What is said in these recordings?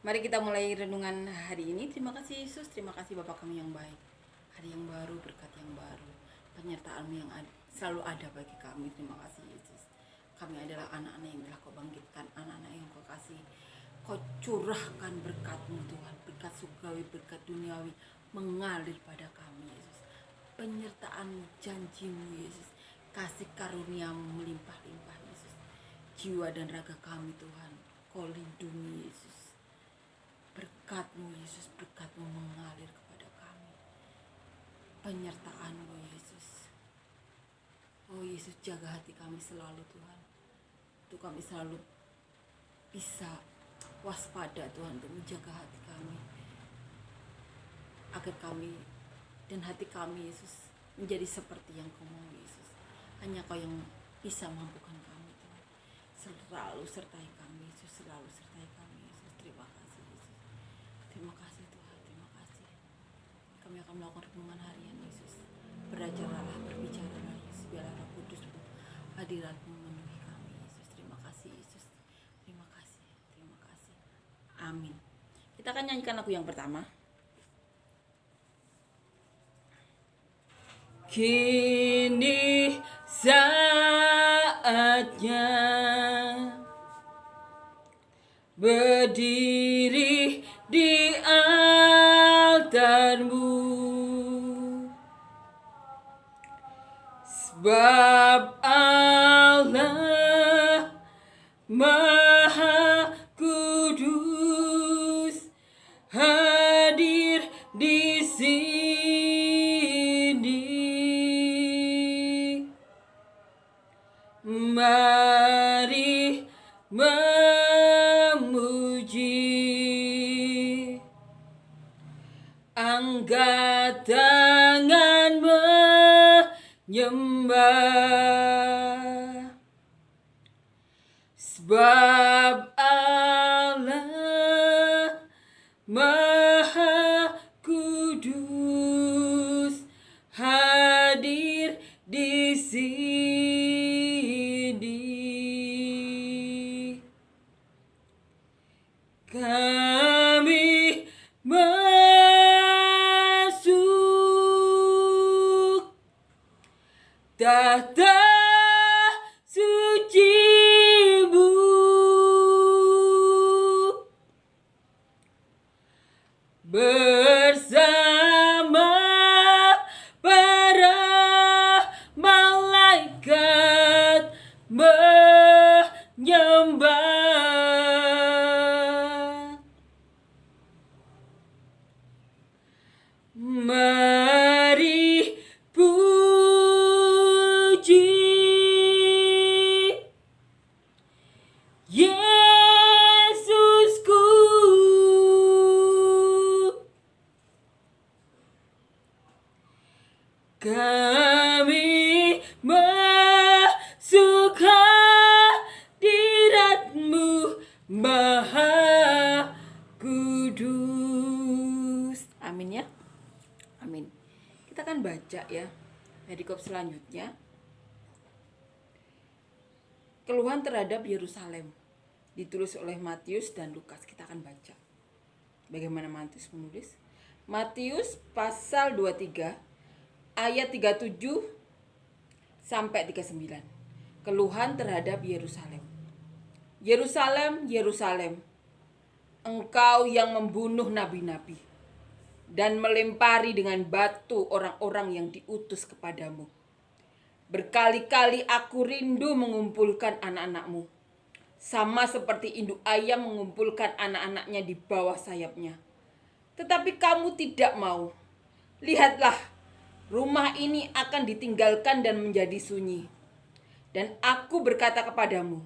Mari kita mulai renungan hari ini. Terima kasih Yesus, terima kasih Bapa kami yang baik. Hari yang baru, berkat yang baru, penyertaan-Mu yang selalu ada bagi kami. Terima kasih Yesus. Kami adalah anak-anak yang telah Kau bangkitkan, anak-anak yang Kau kasih. Kau curahkan berkat-Mu Tuhan, berkat surgawi, berkat duniawi mengalir pada kami Yesus. Penyertaan-Mu, janji-Mu Yesus, kasih karunia-Mu melimpah-limpah Yesus. Jiwa dan raga kami Tuhan, Kau lindungi Yesus. Berkat-Mu Yesus, berkat-Mu mengalir kepada kami. Penyertaan-Mu Yesus. Oh Yesus, jaga hati kami selalu Tuhan. Untuk kami selalu bisa waspada Tuhan, untuk menjaga hati kami. Agar kami dan hati kami Yesus menjadi seperti yang Kau mau Yesus. Hanya Kau yang bisa mampukan kami Tuhan. Selalu sertai kami Yesus, selalu sertai kami Yesus. Terima kasih Yesus. Terima kasih Tuhan, terima kasih. Kami akan melakukan renungan harian Yesus. Berajarlah, berbicaralah Yesus. Biarlah Roh Kudus-Mu, hadirat-Mu memenuhi kami Yesus. Terima kasih Yesus. Terima kasih, terima kasih. Amin. Kita akan nyanyikan lagu yang pertama. Kini saatnya berdiri di altar-Mu, sebab Allah Maha Kudus hadir di sini. Mari memuji, angkat tangan menyembah, sebab Allah Maha Kudus hadir di sini. Kami masuk tahta suci-Mu, bersama para malaikat menyembah. Mari puji Yesusku. Kami masuk hadirat-Mu Maha Kudus. Amin ya. Amin. Kita akan baca ya perikop selanjutnya. Keluhan terhadap Yerusalem, ditulis oleh Matius dan Lukas. Kita akan baca. Bagaimana Matius menulis? Matius pasal 23 ayat 37 sampai 39. Keluhan terhadap Yerusalem. Yerusalem, Yerusalem, engkau yang membunuh nabi-nabi dan melempari dengan batu orang-orang yang diutus kepadamu. Berkali-kali aku rindu mengumpulkan anak-anak-Mu, sama seperti induk ayam mengumpulkan anak-anaknya di bawah sayapnya. Tetapi kamu tidak mau. Lihatlah, rumah ini akan ditinggalkan dan menjadi sunyi. Dan aku berkata kepadamu,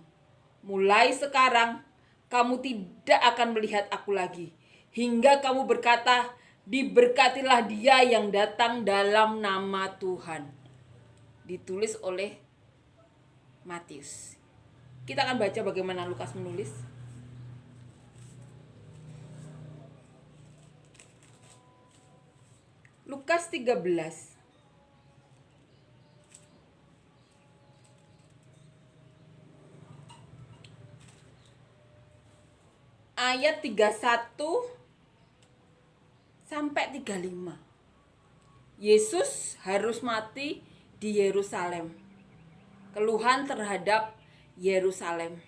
mulai sekarang kamu tidak akan melihat aku lagi, hingga kamu berkata, diberkatilah dia yang datang dalam nama Tuhan. Ditulis oleh Matius. Kita akan baca bagaimana Lukas menulis. Lukas 13 ayat 31 sampai 35. Yesus harus mati di Yerusalem. Keluhan terhadap Yerusalem.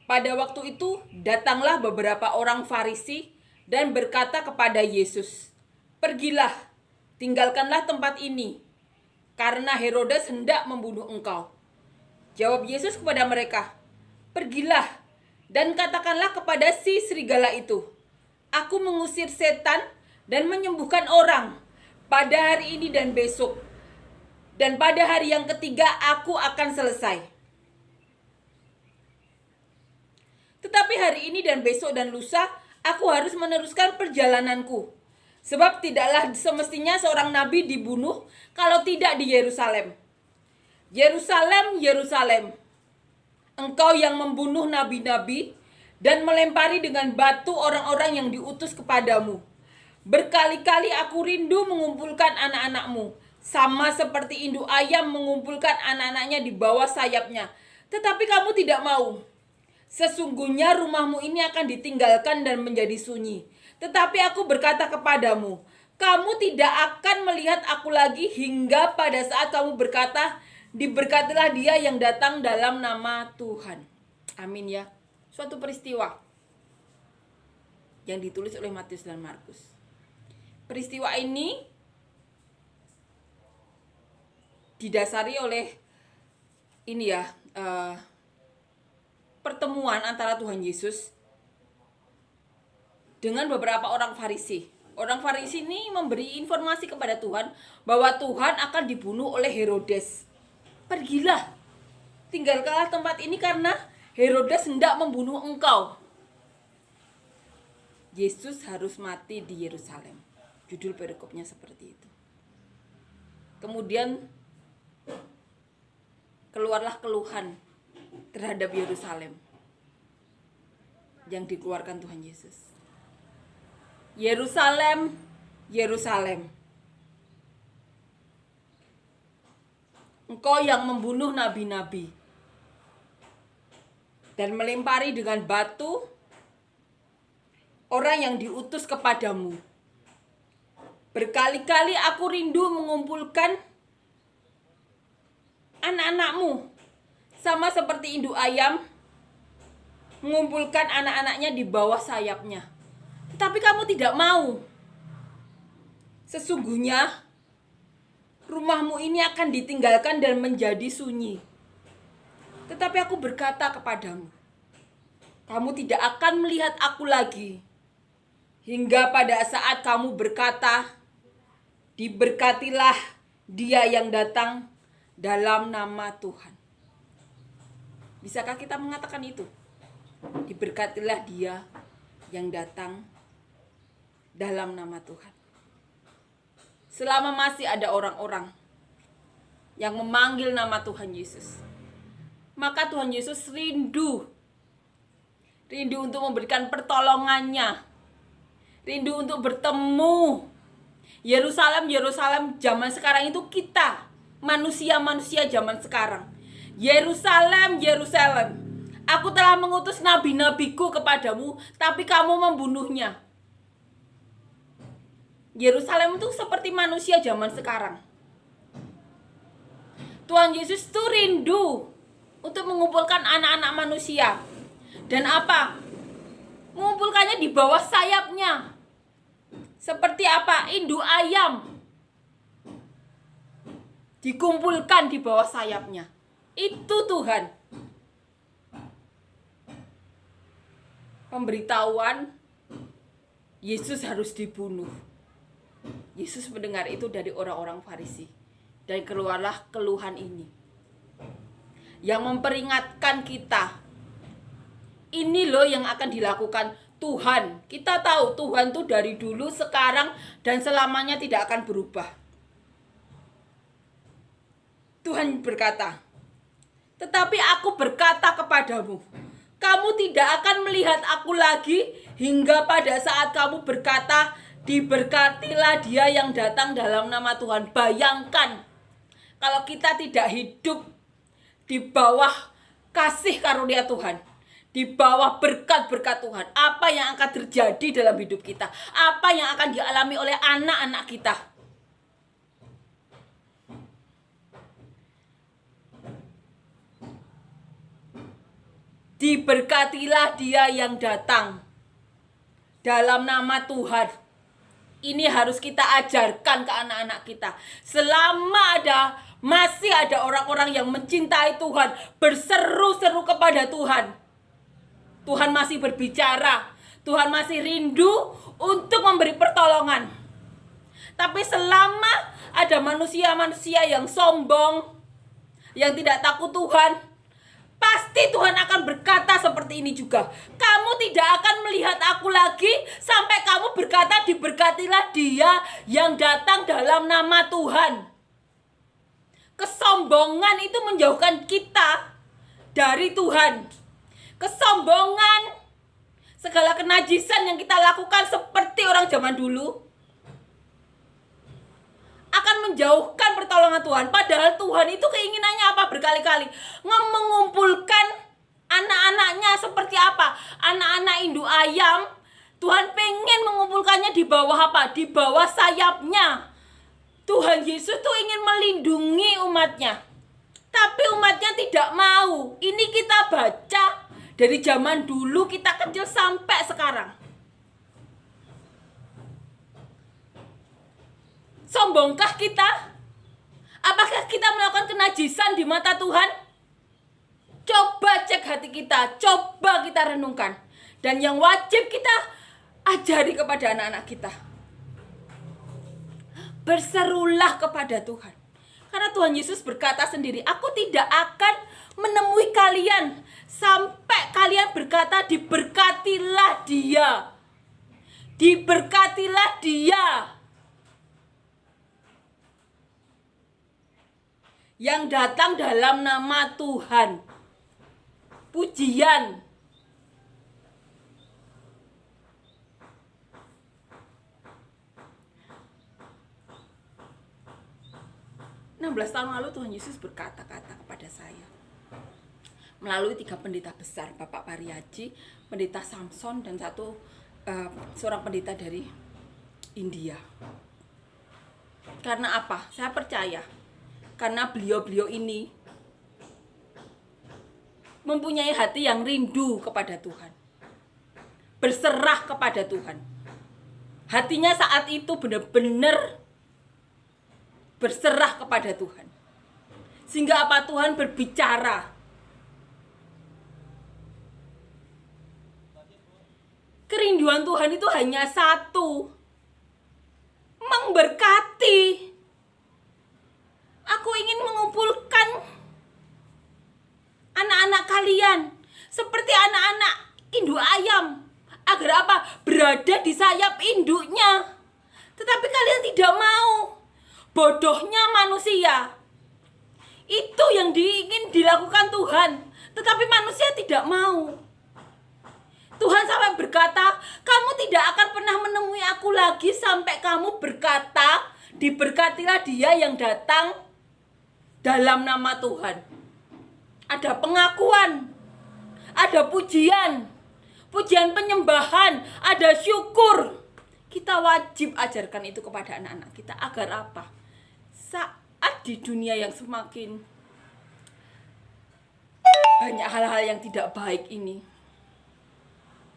Pada waktu itu datanglah beberapa orang Farisi dan berkata kepada Yesus, "Pergilah, tinggalkanlah tempat ini, karena Herodes hendak membunuh engkau." Jawab Yesus kepada mereka, "Pergilah dan katakanlah kepada si serigala itu, aku mengusir setan dan menyembuhkan orang pada hari ini dan besok. Dan pada hari yang ketiga aku akan selesai. Tetapi hari ini dan besok dan lusa aku harus meneruskan perjalananku. Sebab tidaklah semestinya seorang nabi dibunuh kalau tidak di Yerusalem. Yerusalem, Yerusalem, engkau yang membunuh nabi-nabi dan melempari dengan batu orang-orang yang diutus kepadamu. Berkali-kali aku rindu mengumpulkan anak-anakmu, sama seperti induk ayam mengumpulkan anak-anaknya di bawah sayapnya. Tetapi kamu tidak mau. Sesungguhnya rumahmu ini akan ditinggalkan dan menjadi sunyi. Tetapi aku berkata kepadamu, kamu tidak akan melihat aku lagi hingga pada saat kamu berkata, diberkatilah dia yang datang dalam nama Tuhan." Amin ya. Suatu peristiwa yang ditulis oleh Matius dan Markus. Peristiwa ini didasari oleh pertemuan antara Tuhan Yesus dengan beberapa orang Farisi. Orang Farisi ini memberi informasi kepada Tuhan bahwa Tuhan akan dibunuh oleh Herodes. "Pergilah, tinggalkanlah tempat ini karena Herodes hendak membunuh engkau." Yesus harus mati di Yerusalem. Judul perikopnya seperti itu. Kemudian keluarlah keluhan terhadap Yerusalem yang dikeluarkan Tuhan Yesus. "Yerusalem, Yerusalem, engkau yang membunuh nabi-nabi dan melempari dengan batu orang yang diutus kepadamu. Berkali-kali aku rindu mengumpulkan anak-anakmu, sama seperti induk ayam mengumpulkan anak-anaknya di bawah sayapnya. Tetapi kamu tidak mau. Sesungguhnya rumahmu ini akan ditinggalkan dan menjadi sunyi. Tetapi aku berkata kepadamu, kamu tidak akan melihat aku lagi hingga pada saat kamu berkata, diberkatilah dia yang datang dalam nama Tuhan." Bisakah kita mengatakan itu? Diberkatilah dia yang datang dalam nama Tuhan. Selama masih ada orang-orang yang memanggil nama Tuhan Yesus, maka Tuhan Yesus rindu untuk memberikan pertolongannya, rindu untuk bertemu. Yerusalem, Yerusalem zaman sekarang itu kita, manusia-manusia zaman sekarang. Yerusalem, Yerusalem, aku telah mengutus nabi-nabiku kepadamu, tapi kamu membunuhnya. Yerusalem itu seperti manusia zaman sekarang. Tuhan Yesus itu rindu untuk mengumpulkan anak-anak manusia. Dan apa? Mengumpulkannya di bawah sayapnya. Seperti apa? Induk ayam dikumpulkan di bawah sayapnya. Itu Tuhan. Pemberitahuan Yesus harus dibunuh. Yesus mendengar itu dari orang-orang Farisi. Dan keluarlah keluhan ini yang memperingatkan kita. Ini loh yang akan dilakukan Tuhan. Kita tahu Tuhan tuh dari dulu, sekarang, dan selamanya tidak akan berubah. Tuhan berkata, tetapi aku berkata kepadamu, kamu tidak akan melihat aku lagi hingga pada saat kamu berkata, diberkatilah dia yang datang dalam nama Tuhan. Bayangkan kalau kita tidak hidup di bawah kasih karunia Tuhan, di bawah berkat-berkat Tuhan. Apa yang akan terjadi dalam hidup kita? Apa yang akan dialami oleh anak-anak kita? Diberkatilah dia yang datang dalam nama Tuhan. Ini harus kita ajarkan ke anak-anak kita. Selama masih ada orang-orang yang mencintai Tuhan, berseru-seru kepada Tuhan, Tuhan masih berbicara, Tuhan masih rindu untuk memberi pertolongan. Tapi selama ada manusia-manusia yang sombong, yang tidak takut Tuhan, pasti Tuhan akan berkata seperti ini juga. Kamu tidak akan melihat aku lagi sampai kamu berkata, diberkatilah dia yang datang dalam nama Tuhan. Kesombongan itu menjauhkan kita dari Tuhan. Kesombongan, segala kenajisan yang kita lakukan seperti orang zaman dulu, akan menjauhkan pertolongan Tuhan. Padahal Tuhan itu keinginannya apa? Berkali-kali mengumpulkan anak-anaknya seperti apa? Anak-anak induk ayam, Tuhan pengen mengumpulkannya di bawah apa? Di bawah sayapnya. Tuhan Yesus tuh ingin melindungi umatnya, tapi umatnya tidak mau. Ini kita baca dari zaman dulu kita kecil sampai sekarang. Sombongkah kita? Apakah kita melakukan kenajisan di mata Tuhan? Coba cek hati kita, coba kita renungkan. Dan yang wajib kita ajari kepada anak-anak kita, berserulah kepada Tuhan. Karena Tuhan Yesus berkata sendiri, aku tidak akan menemui kalian sampai kalian berkata, diberkatilah dia. Diberkatilah dia yang datang dalam nama Tuhan. Pujian. Tahun lalu Tuhan Yesus berkata-kata kepada saya melalui 3 pendeta besar, Bapak Pariaji, pendeta Samson, dan seorang pendeta dari India. Karena apa? Saya percaya karena beliau-beliau ini mempunyai hati yang rindu kepada Tuhan, berserah kepada Tuhan. Hatinya saat itu benar-benar berserah kepada Tuhan. Sehingga apa? Tuhan berbicara. Kerinduan Tuhan itu hanya satu, memberkati. Aku ingin mengumpulkan anak-anak kalian seperti anak-anak induk ayam, agar apa? Berada di sayap induknya. Tetapi kalian tidak mau. Bodohnya manusia. Itu yang ingin dilakukan Tuhan, tetapi manusia tidak mau. Tuhan sampai berkata, kamu tidak akan pernah menemui aku lagi sampai kamu berkata, diberkatilah dia yang datang dalam nama Tuhan. Ada pengakuan, ada pujian, pujian penyembahan, ada syukur. Kita wajib ajarkan itu kepada anak-anak kita. Agar apa? Saat di dunia yang semakin banyak hal-hal yang tidak baik ini,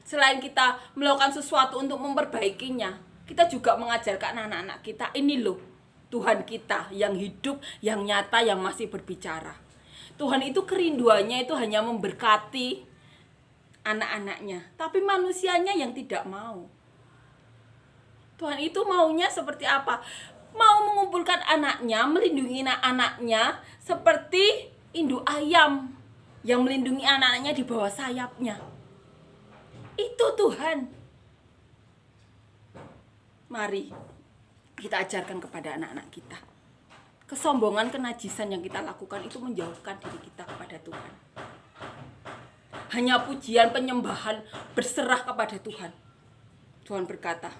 selain kita melakukan sesuatu untuk memperbaikinya, kita juga mengajarkan anak-anak kita, ini loh Tuhan kita yang hidup, yang nyata, yang masih berbicara. Tuhan itu kerinduannya itu hanya memberkati anak-anaknya, tapi manusianya yang tidak mau. Tuhan itu maunya seperti apa? Mau mengumpulkan anaknya, melindungi anaknya seperti induk ayam yang melindungi anaknya di bawah sayapnya. Itu Tuhan. Mari kita ajarkan kepada anak-anak kita. Kesombongan, kenajisan yang kita lakukan itu menjauhkan diri kita kepada Tuhan. Hanya pujian, penyembahan, berserah kepada Tuhan. Tuhan berkata,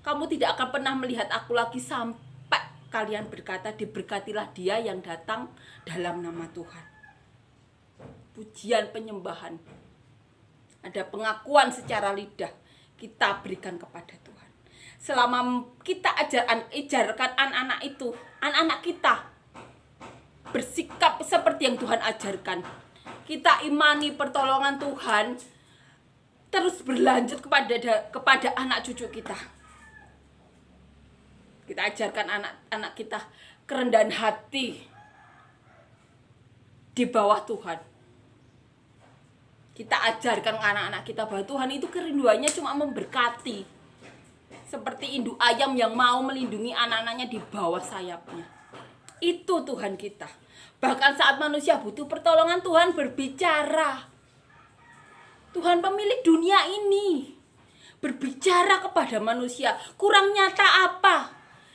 kamu tidak akan pernah melihat aku lagi sampai kalian berkata, diberkatilah dia yang datang dalam nama Tuhan. Pujian, penyembahan. ada pengakuan secara lidah, kita berikan kepada Tuhan. Selama kita ajarkan anak-anak itu, anak-anak kita bersikap seperti yang Tuhan ajarkan, kita imani pertolongan Tuhan terus berlanjut kepada anak cucu kita. Kita ajarkan anak-anak kita kerendahan hati di bawah Tuhan. Kita ajarkan anak-anak kita bahwa Tuhan itu kerinduannya cuma memberkati. Seperti induk ayam yang mau melindungi anak-anaknya di bawah sayapnya. Itu Tuhan kita. Bahkan saat manusia butuh pertolongan, Tuhan berbicara. Tuhan pemilik dunia ini berbicara kepada manusia. Kurang nyata apa?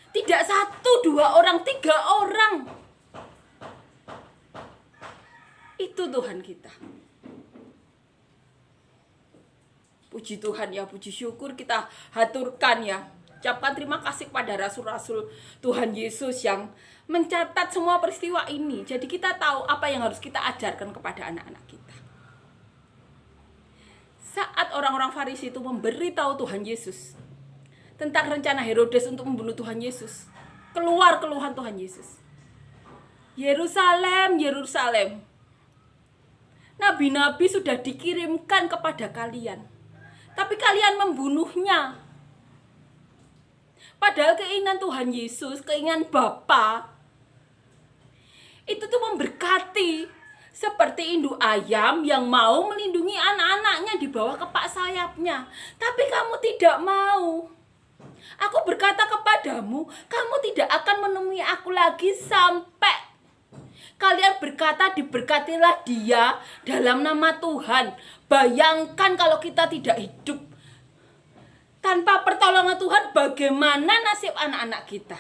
Tidak 1, 2 orang, 3 orang. Itu Tuhan kita. Puji Tuhan ya, puji syukur kita haturkan ya. Ucapkan terima kasih kepada rasul-rasul Tuhan Yesus yang mencatat semua peristiwa ini. Jadi kita tahu apa yang harus kita ajarkan kepada anak-anak kita. Saat orang-orang Farisi itu memberitahu Tuhan Yesus tentang rencana Herodes untuk membunuh Tuhan Yesus, keluar keluhan Tuhan Yesus. Yerusalem, Yerusalem, nabi-nabi sudah dikirimkan kepada kalian, tapi kalian membunuhnya. Padahal keinginan Tuhan Yesus, keinginan Bapa, itu tuh memberkati. Seperti induk ayam yang mau melindungi anak-anaknya di bawah kepak sayapnya. Tapi kamu tidak mau. Aku berkata kepadamu, kamu tidak akan menemui aku lagi sampai kalian berkata diberkatilah dia dalam nama Tuhan. Bayangkan kalau kita tidak hidup tanpa pertolongan Tuhan, bagaimana nasib anak-anak kita?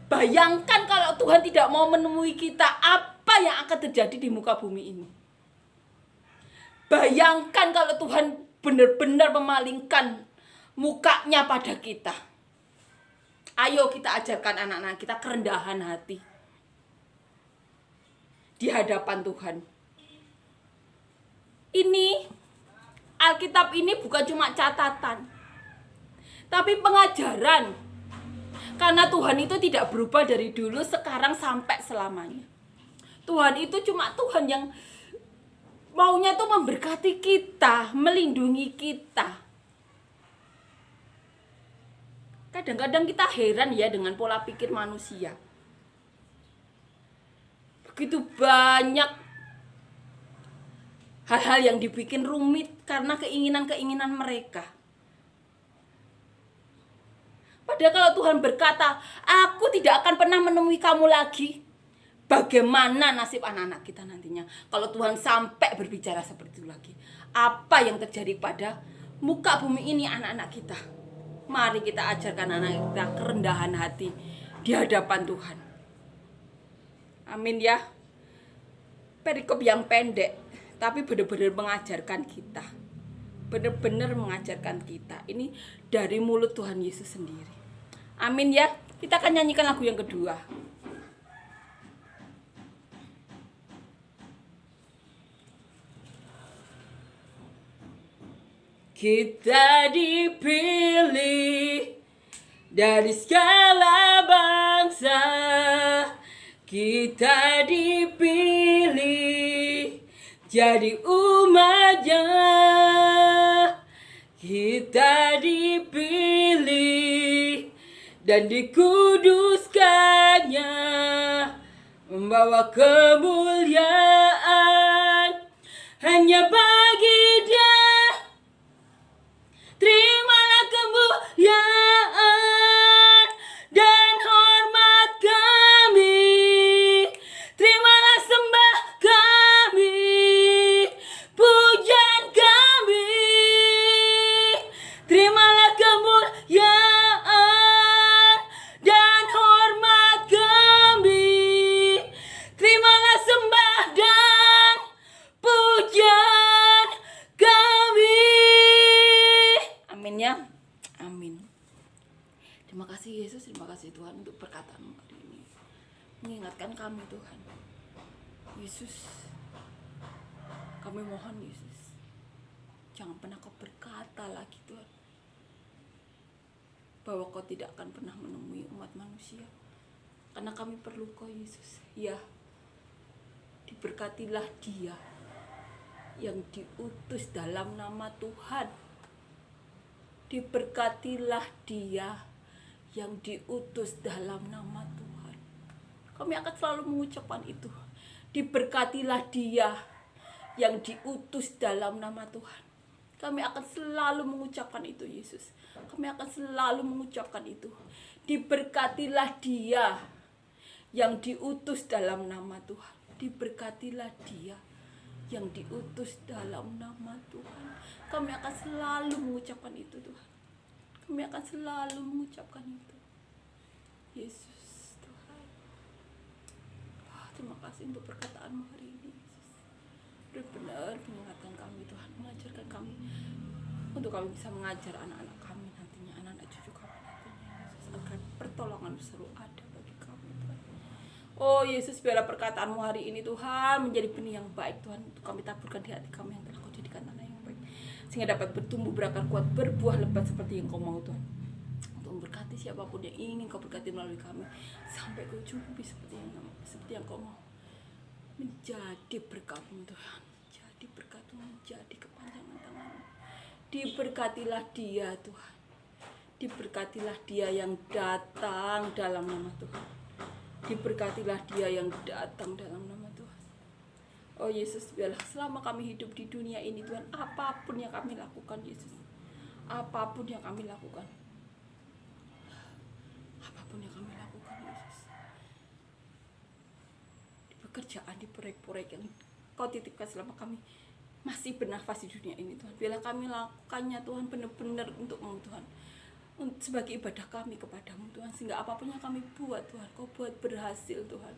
Bayangkan kalau Tuhan tidak mau menemui kita, apa yang akan terjadi di muka bumi ini? Bayangkan kalau Tuhan benar-benar memalingkan mukanya pada kita. Ayo kita ajarkan anak-anak kita kerendahan hati di hadapan Tuhan. Ini Alkitab ini bukan cuma catatan, tapi pengajaran. Karena Tuhan itu tidak berubah dari dulu, sekarang, sampai selamanya. Tuhan itu cuma Tuhan yang maunya tuh memberkati kita, melindungi kita. Kadang-kadang kita heran ya dengan pola pikir manusia. Begitu banyak hal-hal yang dibikin rumit karena keinginan-keinginan mereka. Padahal kalau Tuhan berkata, aku tidak akan pernah menemui kamu lagi. Bagaimana nasib anak-anak kita nantinya kalau Tuhan sampai berbicara seperti itu lagi? Apa yang terjadi pada muka bumi ini anak-anak kita? Mari kita ajarkan anak kita kerendahan hati di hadapan Tuhan. Amin ya. Perikop yang pendek, tapi benar-benar mengajarkan kita. Benar-benar mengajarkan kita. Ini dari mulut Tuhan Yesus sendiri. Amin ya. Kita akan nyanyikan lagu yang kedua. Kita dipilih dari segala bangsa. Kita dipilih jadi umatnya. Kita dipilih dan dikuduskannya, membawa kemuliaan hanya bagi Dia. Terimalah kemuliaan dan hormat kami. Terimalah sembah kami, pujian kami. Terimalah kemuliaan dan hormat kami. Terimalah sembah dan pujian kami. Amin ya. Amin. Terima kasih Yesus, terima kasih Tuhan untuk perkataan-Mu hari ini. Mengingatkan kami Tuhan. Yesus, Kami mohon Yesus, jangan pernah Kau berkata lagi Tuhan bahwa Kau tidak akan pernah menemui umat manusia, karena kami perlu Kau Yesus. Ya, diberkatilah dia yang diutus dalam nama Tuhan. Diberkatilah dia yang diutus dalam nama Tuhan. Kami akan selalu mengucapkan itu. Diberkatilah dia yang diutus dalam nama Tuhan. Kami akan selalu mengucapkan itu Yesus. Kami akan selalu mengucapkan itu. Diberkatilah dia yang diutus dalam nama Tuhan. Diberkatilah dia yang diutus dalam nama Tuhan. Kami akan selalu mengucapkan itu Tuhan. Kami akan selalu mengucapkan itu. Yesus Tuhan. Terima kasih untuk perkataan-Mu hari ini Yesus. Benar-benar mengingatkan kami Tuhan, mengajarkan kami untuk kami bisa mengajar anak-anak kami nantinya, anak-anak cucu kami nantinya Yesus, agar pertolongan selalu ada bagi kami Tuhan. Oh Yesus, biarlah perkataan-Mu hari ini Tuhan menjadi benih yang baik Tuhan, untuk kami taburkan di hati kami yang telah Kau jadikan tanah yang baik, sehingga dapat bertumbuh berakar kuat, berbuah lebat seperti yang Kau mau Tuhan. Untuk memberkati siapapun yang ingin Kau berkati melalui kami sampai ke ujung bumi seperti yang Kau mau. Menjadi berkat-Mu Tuhan, menjadi berkat-Mu, menjadi kepanjangan tangan-Mu. Diberkatilah dia Tuhan. Diberkatilah dia yang datang dalam nama Tuhan. Diberkatilah dia yang datang dalam nama Tuhan. Oh Yesus, biarlah selama kami hidup di dunia ini Tuhan, apapun yang kami lakukan Yesus, apapun yang kami lakukan, apapun yang kami lakukan Yesus, di pekerjaan, di proyek-proyek yang Kau titipkan selama kami masih bernafas di dunia ini Tuhan, biarlah kami lakukannya Tuhan benar-benar untuk-Mu Tuhan, sebagai ibadah kami kepadamu Tuhan, sehingga apapun yang kami buat Tuhan, Kau buat berhasil Tuhan,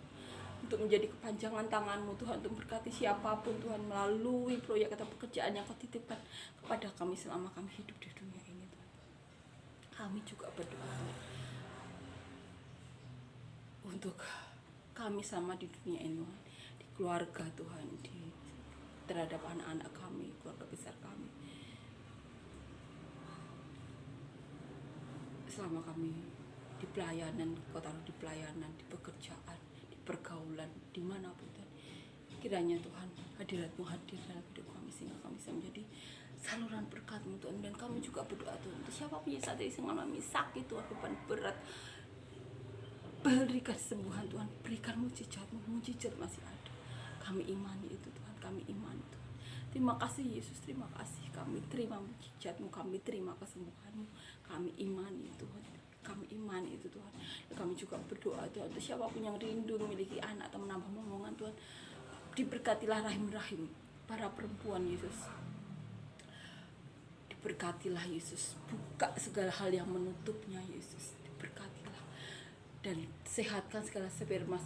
untuk menjadi kepanjangan tangan-Mu Tuhan, untuk berkati siapapun Tuhan melalui proyek atau pekerjaan yang Kau titipkan kepada kami selama kami hidup di dunia ini Tuhan. Kami juga berdoa Tuhan, untuk kami sama di dunia ini Tuhan, di keluarga Tuhan, terhadap anak-anak kami, keluarga besar kami, selama kami di pelayanan, Kau taruh di pelayanan, di pekerjaan, di pergaulan, dimanapun Tuhan, kiranya Tuhan hadirat-Mu hadir dalam hidup kami, sehingga kami bisa menjadi saluran berkat-Mu Tuhan. Dan kami juga berdoa Tuhan, untuk siapapun yang saat ini mengalami sakit Tuhan, beban berat, berikan kesembuhan Tuhan, berikan mujizat-Mu, mujizat masih ada. Kami imani itu Tuhan, kami imani Tuhan. Terima kasih Yesus, terima kasih. Kami terima mujizat-Mu, kami terima kesembuhan-Mu, kami imani Tuhan, kami imani itu Tuhan. Dan kami juga berdoa Tuhan, untuk siapapun yang rindu memiliki anak atau menambah momongan Tuhan, diberkatilah rahim-rahim para perempuan Yesus. Diberkatilah Yesus, buka segala hal yang menutupnya Yesus, diberkatilah. Dan sehatkan segala sperma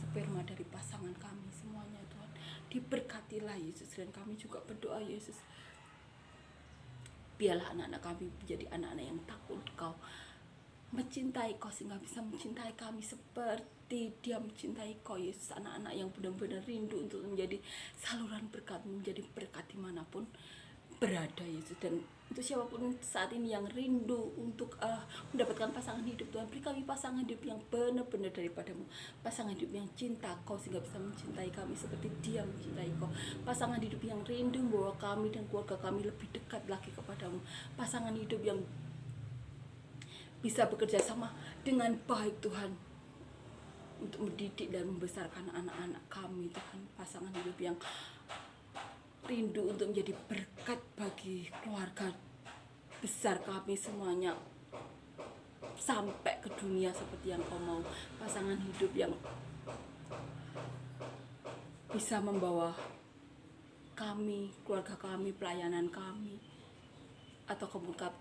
dari pasangan kami semuanya Tuhan. Diberkatilah Yesus. Dan kami juga berdoa Yesus, biarlah anak-anak kami menjadi anak-anak yang takut Kau, mencintai Kau, sehingga bisa mencintai kami seperti Dia mencintai Kau Yesus. Anak-anak yang benar-benar rindu untuk menjadi saluran berkat, menjadi berkat dimanapun berada Yesus. Dan untuk siapapun saat ini yang rindu untuk mendapatkan pasangan hidup Tuhan, beri kami pasangan hidup yang benar-benar daripada-Mu, pasangan hidup yang cinta Kau, sehingga bisa mencintai kami seperti Dia mencintai Kau, pasangan hidup yang rindu membawa kami dan keluarga kami lebih dekat lagi kepada-Mu, pasangan hidup yang bisa bekerja sama dengan baik Tuhan, untuk mendidik dan membesarkan anak-anak kami Tuhan, pasangan hidup yang rindu untuk menjadi berkat bagi keluarga besar kami semuanya sampai ke dunia seperti yang Kau mau, pasangan hidup yang bisa membawa kami, keluarga kami, pelayanan kami, atau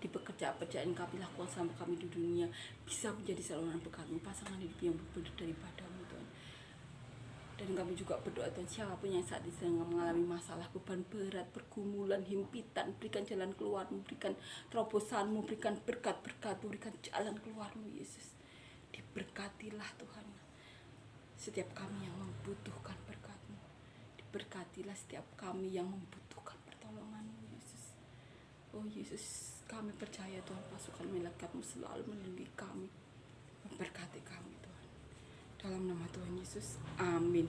di pekerjaan kami lakukan sama kami di dunia, bisa menjadi saluran berkat-Mu, pasangan hidup yang benar daripada-Mu Tuhan. Dan kami juga berdoa Tuhan, siapapun yang saat ini sedang mengalami masalah, beban berat, pergumulan, himpitan, berikan jalan keluar-Mu, berikan terobosan-Mu, berikan berkat-berkat-Mu, berikan jalan keluar-Mu Yesus. Diberkatilah Tuhan setiap kami yang membutuhkan berkat-Mu, diberkatilah setiap kami yang membutuhkan Oh Yesus, kami percaya Tuhan, pasukan malaikat-Mu selalu melindungi kami, memberkati kami Tuhan. Dalam nama Tuhan Yesus, amin.